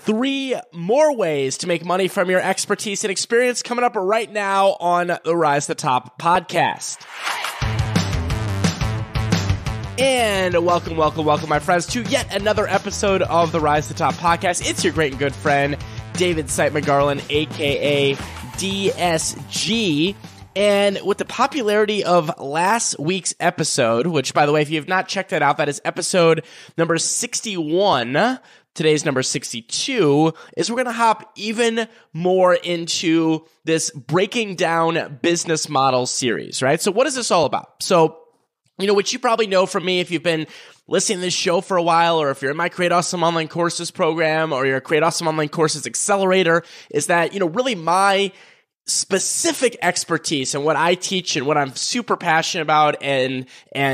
3 more ways to make money from your expertise and experience coming up right now on the Rise to the Top podcast. And welcome, my friends, to yet another episode of the Rise to the Top podcast. It's your great and good friend, David Siteman-Garland, a.k.a. DSG. And with the popularity of last week's episode, which, by the way, if you have not checked that out, that is episode number 61. Today's number 62 is we're going to hop even more into this breaking down business model series, right? So what is this all about? So, which you probably know from me if you've been listening to this show for a while, or if you're in my Create Awesome Online Courses program, or your Create Awesome Online Courses Accelerator, is that, really my specific expertise and what I teach and what I'm super passionate about and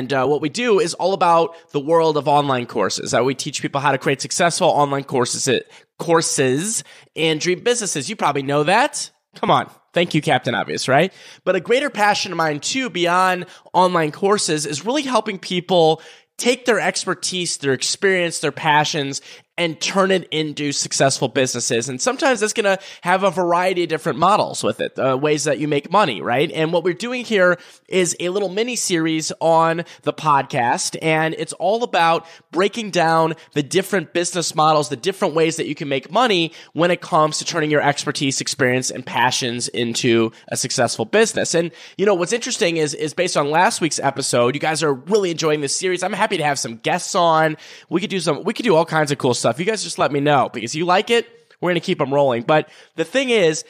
what we do is all about the world of online courses. We teach people how to create successful online courses and dream businesses. You probably know that. Come on. Thank you, Captain Obvious, right? But a greater passion of mine too, beyond online courses, is really helping people take their expertise, their experience, their passions, and turn it into successful businesses. And sometimes that's going to have a variety of different models with it, ways that you make money, right? And what we're doing here is a little mini series on the podcast, and it's all about breaking down the different business models, the different ways that you can make money when it comes to turning your expertise, experience, and passions into a successful business. And what's interesting is based on last week's episode, you guys are really enjoying this series. I'm happy to have some guests on. We could do all kinds of cool stuff. You guys just let me know, because you like it, we're going to keep them rolling. But the thing is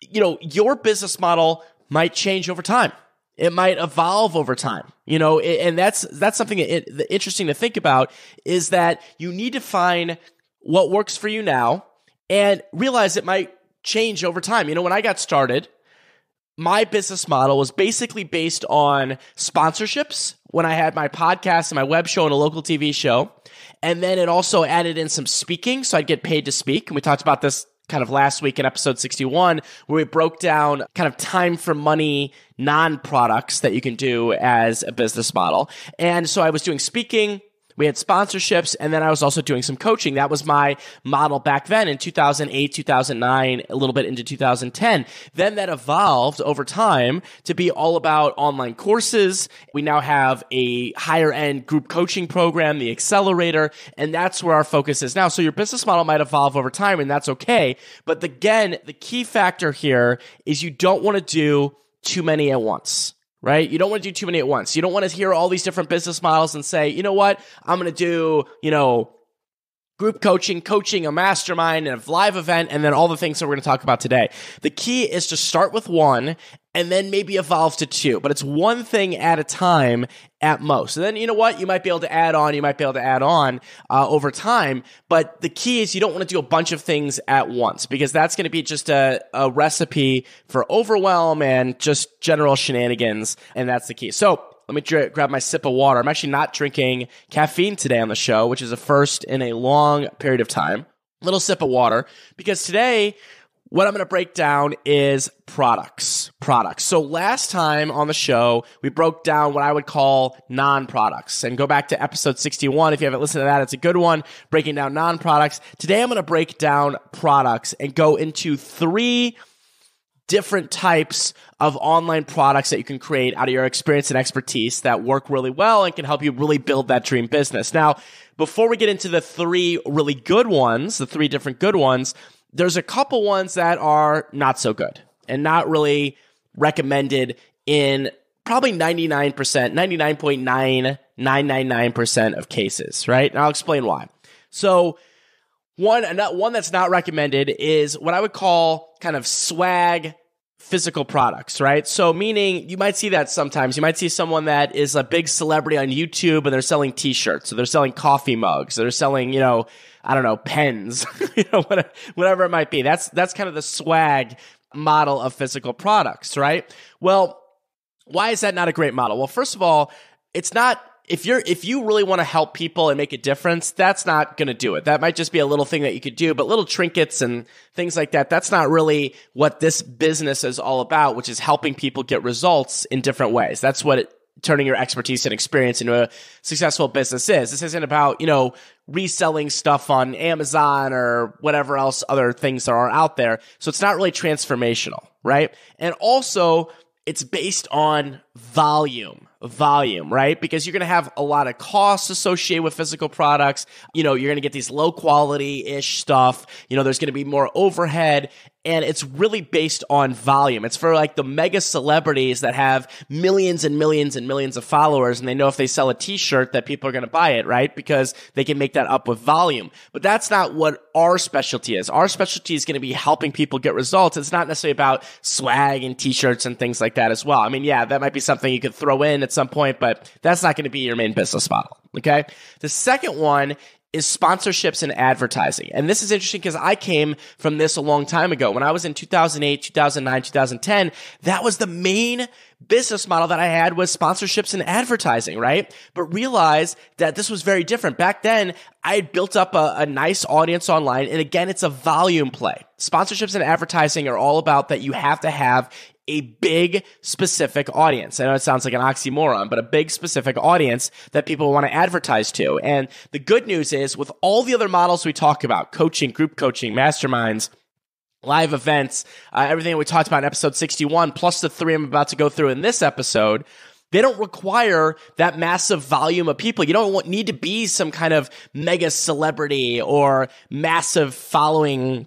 your business model might change over time. It might evolve over time, and that's something interesting to think about, is that you need to find what works for you now and realize it might change over time. When I got started, my business model was basically based on sponsorships when I had my podcast and my web show and a local TV show. And then it also added in some speaking, so I'd get paid to speak. And we talked about this kind of last week in episode 61, where we broke down kind of time for money non-products that you can do as a business model. And so I was doing speaking, we had sponsorships, and then I was also doing some coaching. That was my model back then in 2008, 2009, a little bit into 2010. Then that evolved over time to be all about online courses. We now have a higher end group coaching program, the Accelerator, and that's where our focus is now. So your business model might evolve over time, and that's okay. But again, the key factor here is you don't want to do too many at once. Right? You don't want to do too many at once. You don't want to hear all these different business models and say, you know what? I'm going to do, group coaching, a mastermind, and a live event, and then all the things that we're going to talk about today. The key is to start with one and then maybe evolve to 2, but it's one thing at a time at most. And then you know what? You might be able to add on over time, but the key is you don't want to do a bunch of things at once, because that's going to be just a recipe for overwhelm and just general shenanigans, and that's the key. So let me grab my sip of water. I'm actually not drinking caffeine today on the show, which is a first in a long period of time. Little sip of water, because today what I'm going to break down is products. So last time on the show, we broke down what I would call non-products. And go back to episode 61 if you haven't listened to that. It's a good one, breaking down non-products. Today I'm going to break down products and go into 3 different types of online products that you can create out of your experience and expertise that work really well and can help you really build that dream business. Now, before we get into the 3 really good ones, the 3 different good ones, there's a couple ones that are not so good and not really recommended in probably 99.9999% of cases, right? And I'll explain why. So one that's not recommended is what I would call kind of swag physical products, right? So meaning you might see that sometimes. You might see someone that is a big celebrity on YouTube and they're selling t-shirts, or they're selling coffee mugs, or they're selling, pens, whatever it might be. That's kind of the swag model of physical products, right? Well, why is that not a great model? Well, first of all, it's not. If you really want to help people and make a difference, that's not going to do it. That might just be a little thing that you could do, but little trinkets and things like that, that's not really what this business is all about, which is helping people get results in different ways. That's what turning your expertise and experience into a successful business is. This isn't about, reselling stuff on Amazon or whatever else other things there are out there. So it's not really transformational, right? And also, it's based on volume, right? Because you're going to have a lot of costs associated with physical products. You're going to get these low quality-ish stuff. There's going to be more overhead, and it's really based on volume. It's for like the mega celebrities that have millions and millions and millions of followers, and they know if they sell a t-shirt that people are going to buy it, right? Because they can make that up with volume. But that's not what our specialty is. Our specialty is going to be helping people get results. It's not necessarily about swag and t-shirts and things like that as well. I mean, yeah, that might be something you could throw in at some point, but that's not going to be your main business model, okay? The second one is sponsorships and advertising. And this is interesting because I came from this a long time ago. When I was in 2008, 2009, 2010, that was the main business model that I had, was sponsorships and advertising, right? But realized that this was very different. Back then, I had built up a nice audience online. And again, it's a volume play. Sponsorships and advertising are all about that you have to have a big specific audience. I know it sounds like an oxymoron, but a big specific audience that people want to advertise to. And the good news is, with all the other models we talk about, coaching, group coaching, masterminds, live events, everything we talked about in episode 61, plus the 3 I'm about to go through in this episode, they don't require that massive volume of people. You don't need to be some kind of mega celebrity or massive following,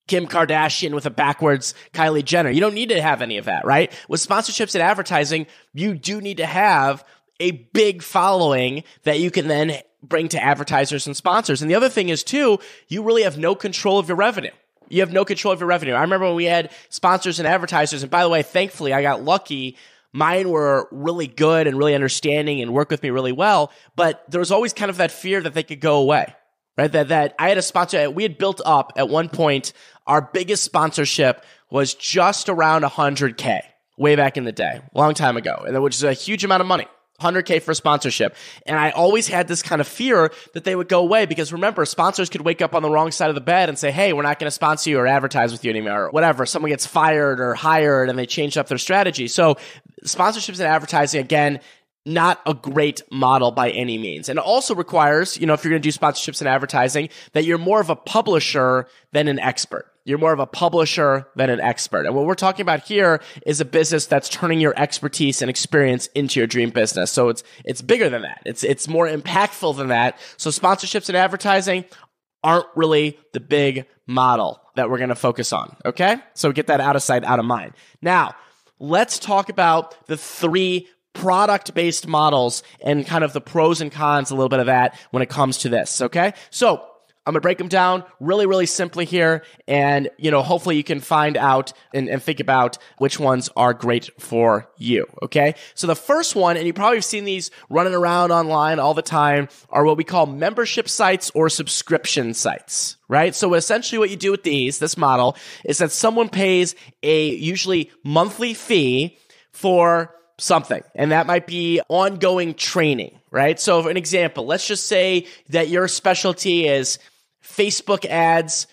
Kim Kardashian with a backwards Kylie Jenner. You don't need to have any of that, right? With sponsorships and advertising, you do need to have a big following that you can then bring to advertisers and sponsors. And the other thing is, too, you really have no control of your revenue. You have no control of your revenue. I remember when we had sponsors and advertisers, and by the way, thankfully, I got lucky. Mine were really good and really understanding and worked with me really well, but there was always kind of that fear that they could go away. Right, that I had a sponsor. We had built up at one point. Our biggest sponsorship was just around 100K way back in the day, a long time ago, and which is a huge amount of money. 100K for sponsorship. And I always had this kind of fear that they would go away, because remember, sponsors could wake up on the wrong side of the bed and say, hey, we're not going to sponsor you or advertise with you anymore, or whatever. Someone gets fired or hired and they change up their strategy. So sponsorships and advertising, again, not a great model by any means. And it also requires, if you're going to do sponsorships and advertising, that you're more of a publisher than an expert. You're more of a publisher than an expert. And what we're talking about here is a business that's turning your expertise and experience into your dream business. So it's bigger than that. It's more impactful than that. So sponsorships and advertising aren't really the big model that we're going to focus on. Okay? So get that out of sight, out of mind. Now, let's talk about the 3 product-based models and kind of the pros and cons, a little bit of that when it comes to this, okay? So I'm going to break them down really, really simply here, and, hopefully you can find out and think about which ones are great for you, okay? So the first one, and you probably have seen these running around online all the time, are what we call membership sites or subscription sites, right? So essentially what you do with this model, is that someone pays a usually monthly fee for something, and that might be ongoing training, right? So for an example, let's just say that your specialty is Facebook ads,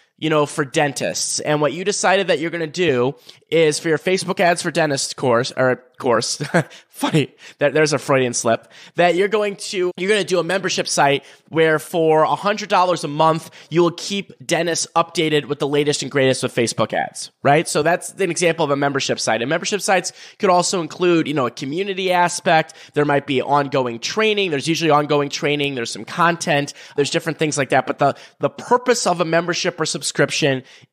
for dentists. And what you decided that you're going to do is, for your Facebook ads for dentists course, funny, there's a Freudian slip, that you're going to do a membership site where for $100 a month, you will keep dentists updated with the latest and greatest with Facebook ads, right? So that's an example of a membership site. And membership sites could also include, a community aspect. There might be ongoing training. There's usually ongoing training. There's some content. There's different things like that. But the purpose of a membership or subscription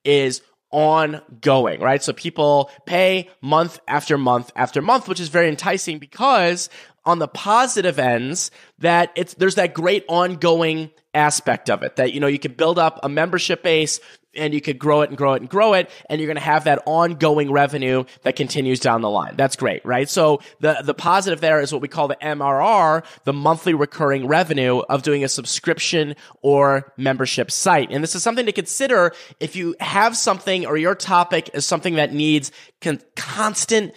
is ongoing, right? So people pay month after month after month, which is very enticing, because on the positive ends, there's that great ongoing aspect of it, that, you can build up a membership base and you could grow it and grow it and grow it, and you're going to have that ongoing revenue that continues down the line. That's great, right? So the positive there is what we call the MRR, the monthly recurring revenue of doing a subscription or membership site. And this is something to consider if you have something, or your topic is something that needs constant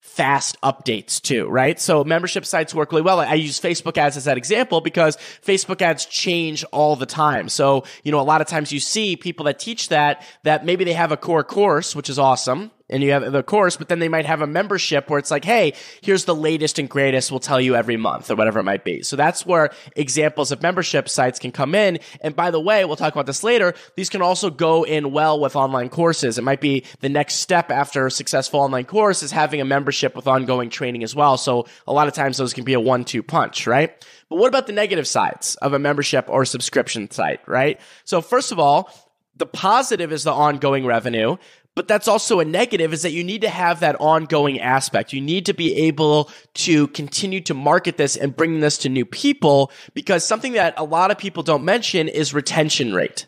fast updates too, right? So membership sites work really well. I use Facebook ads as that example because Facebook ads change all the time. So, a lot of times you see people that teach that maybe they have a core course, which is awesome, and you have the course, but then they might have a membership where it's like, hey, here's the latest and greatest, we'll tell you every month or whatever it might be. So that's where examples of membership sites can come in. And by the way, we'll talk about this later, these can also go in well with online courses. It might be the next step after a successful online course is having a membership with ongoing training as well. So a lot of times those can be a 1-2 punch, right? But what about the negative sides of a membership or subscription site, right? So first of all, the positive is the ongoing revenue, but that's also a negative is that you need to have that ongoing aspect. You need to be able to continue to market this and bring this to new people, because something that a lot of people don't mention is retention rate.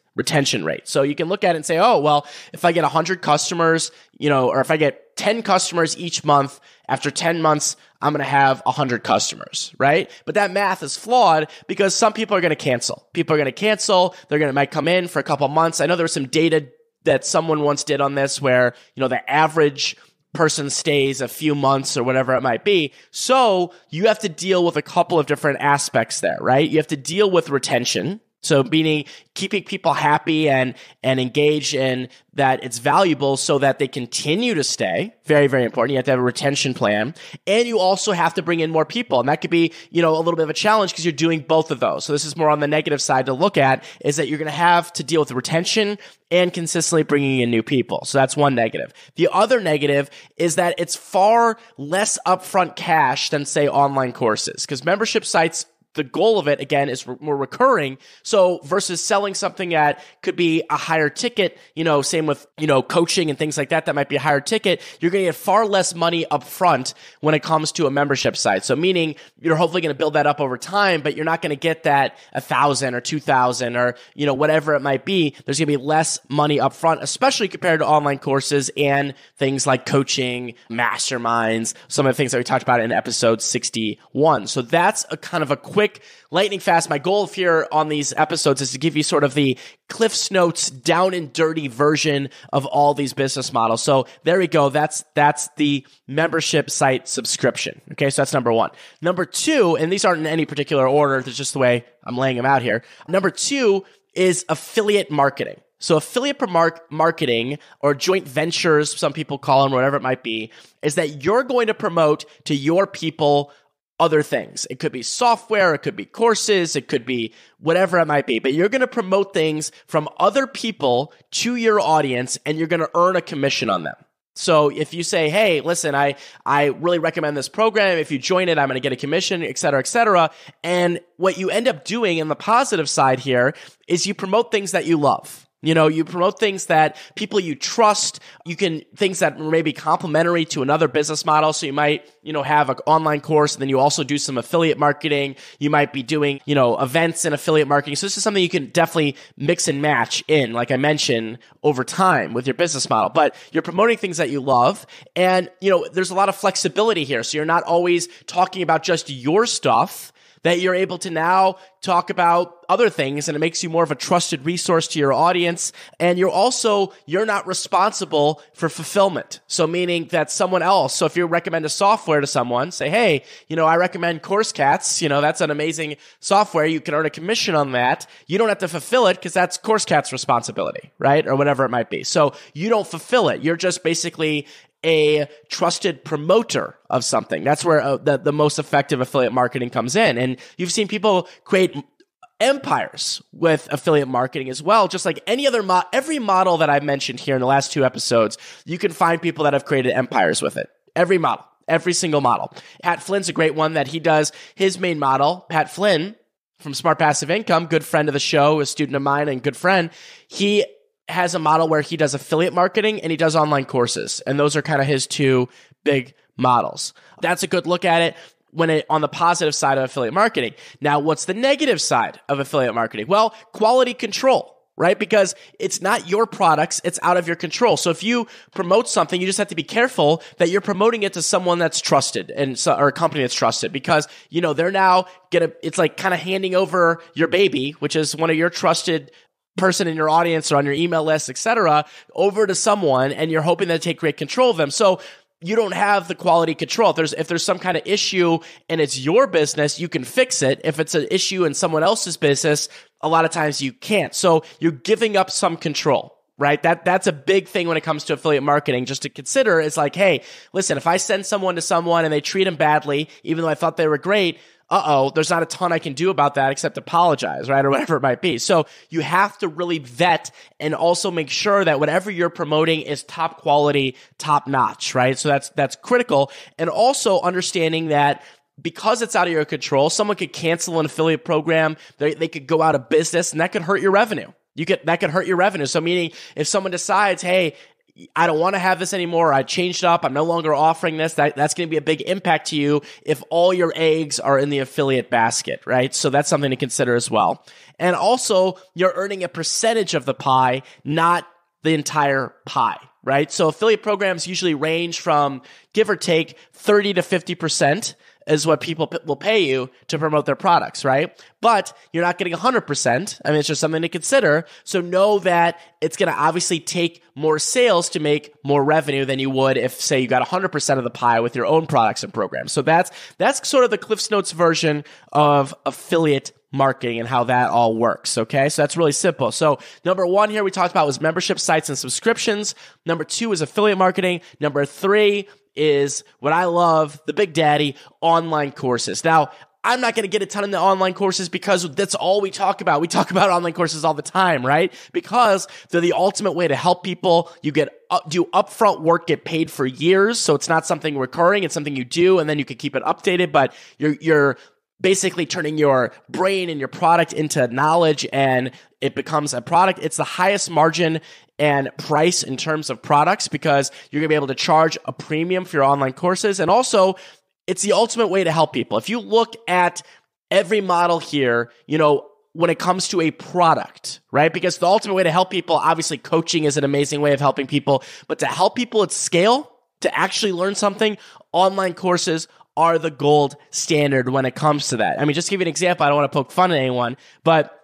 So you can look at it and say, oh, well, if I get 100 customers, or if I get 10 customers each month, after 10 months, I'm going to have 100 customers, right? But that math is flawed because some people are going to cancel. They're might come in for a couple months. I know there was some data that someone once did on this where, the average person stays a few months or whatever it might be. So you have to deal with a couple of different aspects there, right? You have to deal with retention. So meaning keeping people happy and engaged in that it's valuable so that they continue to stay. Very, very important. You have to have a retention plan. And you also have to bring in more people. And that could be, a little bit of a challenge because you're doing both of those. So this is more on the negative side to look at, is that you're going to have to deal with the retention and consistently bringing in new people. So that's one negative. The other negative is that it's far less upfront cash than, say, online courses, because membership sites, the goal of it, again, is more recurring. So versus selling something that could be a higher ticket, same with, coaching and things like that, that might be a higher ticket, you're going to get far less money up front when it comes to a membership site. So meaning you're hopefully going to build that up over time, but you're not going to get that 1,000 or 2,000 or, whatever it might be. There's going to be less money up front, especially compared to online courses and things like coaching, masterminds, some of the things that we talked about in episode 61. So that's a kind of a quick lightning fast. My goal here on these episodes is to give you sort of the Cliff's Notes down and dirty version of all these business models. So there we go. That's the membership site subscription. Okay. So that's number one. Number two, and these aren't in any particular order. It's just the way I'm laying them out here. Number two is affiliate marketing. So affiliate marketing, or joint ventures, some people call them, whatever it might be, is that you're going to promote to your people other things. It could be software, it could be courses, it could be whatever it might be, but you're going to promote things from other people to your audience, and you're going to earn a commission on them. So if you say, hey, listen, I really recommend this program. If you join it, I'm going to get a commission, et cetera, et cetera. And what you end up doing in the positive side here is you promote things that you love. You promote things that people you trust. Things that may be complementary to another business model. So you might, have an online course, and then you also do some affiliate marketing. You might be doing, events and affiliate marketing. So this is something you can definitely mix and match in, like I mentioned, over time with your business model. But you're promoting things that you love. And, there's a lot of flexibility here. So you're not always talking about just your stuff, that you're able to now talk about other things, and it makes you more of a trusted resource to your audience. And you're not responsible for fulfillment. So meaning that someone else, so if you recommend a software to someone, say, hey, I recommend CourseCats, that's an amazing software. You can earn a commission on that. You don't have to fulfill it because that's CourseCats' responsibility, right? Or whatever it might be. So you don't fulfill it. You're just basically a trusted promoter of something. That's where the most effective affiliate marketing comes in. And you've seen people create empires with affiliate marketing as well. Just like every model that I've mentioned here in the last 2 episodes, you can find people that have created empires with it. Every model, every single model. Pat Flynn's a great one that he does. His main model, Pat Flynn from Smart Passive Income, good friend of the show, a student of mine and good friend, he has a model where he does affiliate marketing and he does online courses. And those are kind of his 2 big models. That's a good look at it on the positive side of affiliate marketing. Now, what's the negative side of affiliate marketing? Well, quality control, right? Because it's not your products, it's out of your control. So if you promote something, you just have to be careful that you're promoting it to someone that's trusted or a company that's trusted, because, they're now it's like kind of handing over your baby, which is one of your trusted person in your audience or on your email list, et cetera, over to someone, and you're hoping they take great control of them. So you don't have the quality control. If there's some kind of issue and it's your business, you can fix it. If it's an issue in someone else's business, a lot of times you can't. So you're giving up some control. right? That's a big thing when it comes to affiliate marketing, just to consider. It's like, hey, listen, if I send someone to someone and they treat them badly, even though I thought they were great, there's not a ton I can do about that except apologize, right? Or whatever it might be. So you have to really vet and also make sure that whatever you're promoting is top quality, top notch, right? So that's critical. And also understanding that because it's out of your control, someone could cancel an affiliate program, they could go out of business, and that could hurt your revenue. That could hurt your revenue. So meaning if someone decides, hey, I don't want to have this anymore, I changed up, I'm no longer offering this, that's going to be a big impact to you if all your eggs are in the affiliate basket, right? So that's something to consider as well. And also, you're earning a percentage of the pie, not the entire pie, right? So affiliate programs usually range from, give or take, 30 to 50% is what people will pay you to promote their products, right? But you're not getting 100%. I mean, it's just something to consider. So know that it's going to obviously take more sales to make more revenue than you would if, say, you got 100% of the pie with your own products and programs. So that's sort of the Cliff's Notes version of affiliate marketing and how that all works, okay? So that's really simple. So number 1 here we talked about was membership sites and subscriptions. Number 2 is affiliate marketing. Number 3 is what I love, the big daddy, online courses. Now, I'm not going to get a ton into online courses because that's all we talk about. We talk about online courses all the time, right? Because they're the ultimate way to help people. You do upfront work, get paid for years. So it's not something recurring. It's something you do, and then you can keep it updated, but you're basically turning your brain and your product into knowledge, and it becomes a product. It's the highest margin and price in terms of products because you're going to be able to charge a premium for your online courses. And also, it's the ultimate way to help people. If you look at every model here, when it comes to a product, right? Because the ultimate way to help people, obviously coaching is an amazing way of helping people, but to help people at scale, to actually learn something, online courses are the gold standard when it comes to that. I mean, just to give you an example, I don't want to poke fun at anyone, but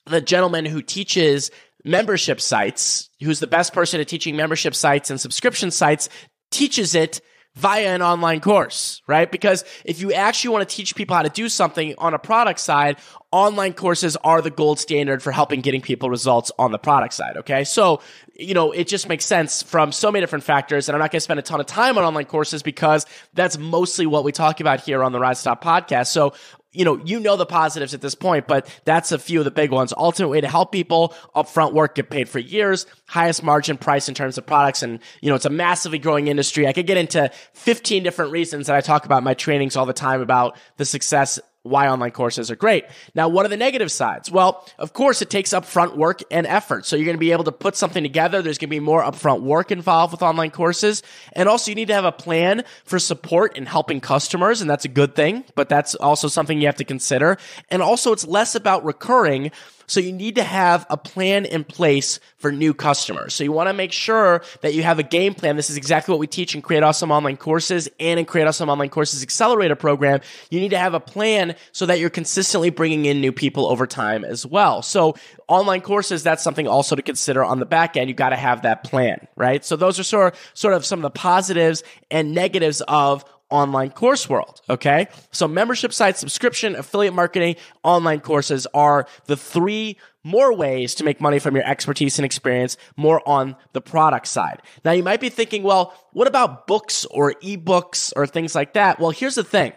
the gentleman who teaches membership sites, who's the best person at teaching membership sites and subscription sites, teaches it via an online course, right? Because if you actually want to teach people how to do something on a product side, online courses are the gold standard for helping getting people results on the product side, okay? So, it just makes sense from so many different factors, and I'm not going to spend a ton of time on online courses because that's mostly what we talk about here on the Rise Top podcast. So, you know the positives at this point, but that's a few of the big ones. Ultimate way to help people, upfront work, get paid for years, highest margin price in terms of products, and it's a massively growing industry. I could get into 15 different reasons that I talk about in my trainings all the time about the success, why online courses are great. Now, what are the negative sides? Well, of course, it takes upfront work and effort. So you're going to be able to put something together. There's going to be more upfront work involved with online courses. And also, you need to have a plan for support and helping customers. And that's a good thing, but that's also something you have to consider. And also, it's less about recurring. So you need to have a plan in place for new customers. So you want to make sure that you have a game plan. This is exactly what we teach in Create Awesome Online Courses and in Create Awesome Online Courses Accelerator program. You need to have a plan so that you're consistently bringing in new people over time as well. So online courses, that's something also to consider on the back end. You got to have that plan, right? So those are sort of some of the positives and negatives of online course world, okay? So membership sites, subscription, affiliate marketing, online courses are the 3 more ways to make money from your expertise and experience, more on the product side. Now, you might be thinking, well, what about books or ebooks or things like that? Well, here's the thing.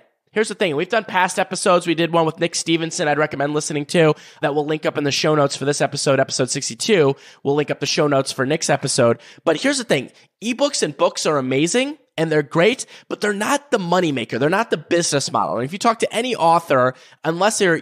We've done past episodes. We did one with Nick Stevenson I'd recommend listening to that we'll link up in the show notes for this episode, episode 62. We'll link up the show notes for Nick's episode. But here's the thing. Ebooks and books are amazing and they're great, but they're not the moneymaker. They're not the business model. And if you talk to any author, unless they're,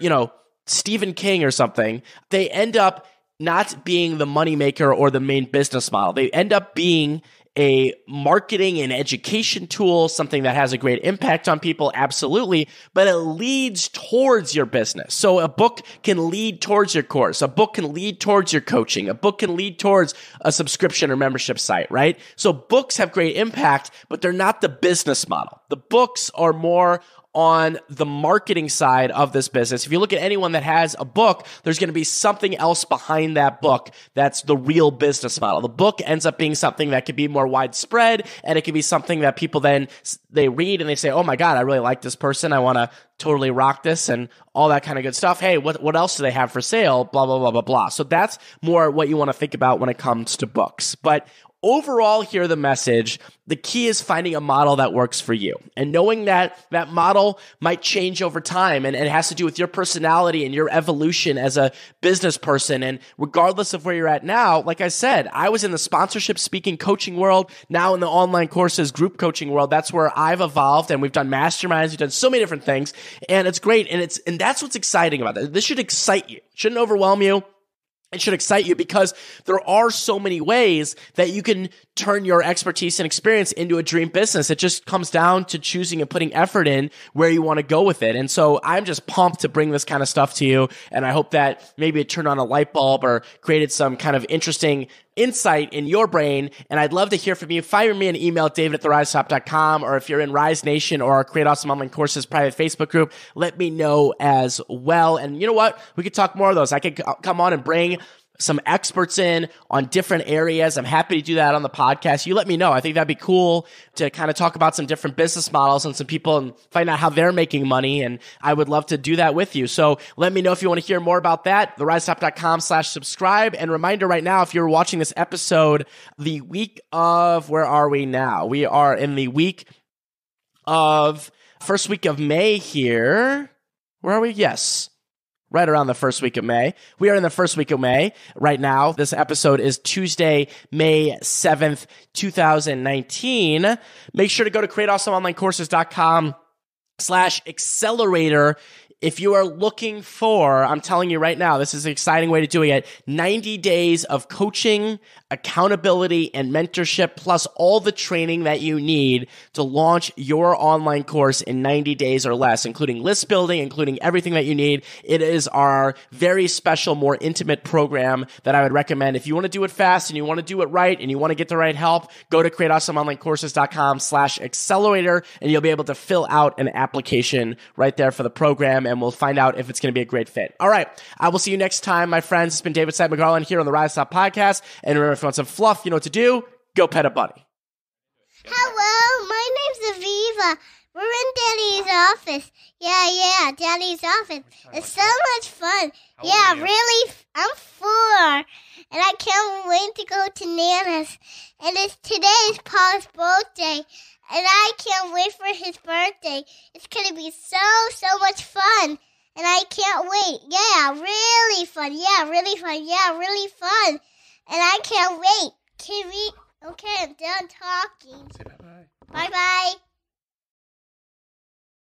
Stephen King or something, they end up not being the moneymaker or the main business model. They end up being a marketing and education tool, something that has a great impact on people, absolutely, but it leads towards your business. So a book can lead towards your course. A book can lead towards your coaching. A book can lead towards a subscription or membership site, right? So books have great impact, but they're not the business model. The books are more on the marketing side of this business. If you look at anyone that has a book, there's going to be something else behind that book that's the real business model. The book ends up being something that could be more widespread, and it could be something that people then they read and they say, oh my God, I really like this person. I want to totally rock this and all that kind of good stuff. Hey, what else do they have for sale? Blah, blah, blah, blah, blah. So that's more what you want to think about when it comes to books. But overall, here the message, the key is finding a model that works for you and knowing that that model might change over time, and it has to do with your personality and your evolution as a business person. And regardless of where you're at now, like I said, I was in the sponsorship speaking coaching world, now in the online courses group coaching world. That's where I've evolved, and we've done masterminds, we've done so many different things, and it's great. And that's what's exciting about it. This should excite you. It shouldn't overwhelm you. It should excite you because there are so many ways that you can turn your expertise and experience into a dream business. It just comes down to choosing and putting effort in where you want to go with it. And so I'm just pumped to bring this kind of stuff to you. And I hope that maybe it turned on a light bulb or created some kind of interesting insight in your brain. And I'd love to hear from you. Fire me an email at david@therisepop.com, or if you're in Rise Nation or our Create Awesome Online Courses private Facebook group, let me know as well. And you know what? We could talk more of those. I could come on and bring some experts in on different areas. I'm happy to do that on the podcast. You let me know. I think that'd be cool to kind of talk about some different business models and some people and find out how they're making money. And I would love to do that with you. So let me know if you want to hear more about that. therisepop.com/subscribe. And reminder right now, if you're watching this episode, the week of, where are we now? We are in the week of, first week of May here. Where are we? Yes. Right around the first week of May. We are in the first week of May right now. This episode is Tuesday, May 7th, 2019. Make sure to go to createawesomeonlinecourses.com/accelerator. If you are looking for, I'm telling you right now, this is an exciting way to doing it, 90 days of coaching, accountability, and mentorship, plus all the training that you need to launch your online course in 90 days or less, including list building, including everything that you need. It is our very special, more intimate program that I would recommend. If you want to do it fast and you want to do it right and you want to get the right help, go to createawesomeonlinecourses.com/accelerator, and you'll be able to fill out an application right there for the program, and we'll find out if it's going to be a great fit. All right. I will see you next time, my friends. It's been David Sipe McGarland here on the Rise Up Podcast. And remember, if you want some fluff, you know what to do. Go pet a bunny. Hello, my name's Aviva. We're in Daddy's office. Yeah, Daddy's office. It's so much fun. Yeah, really, I'm 4. And I can't wait to go to Nana's. And today's Paul's birthday. And I can't wait for his birthday. It's going to be so much fun. And I can't wait. Yeah, really fun. Yeah, really fun. Yeah, really fun. And I can't wait. Okay, I'm done talking. Say bye-bye. Bye-bye.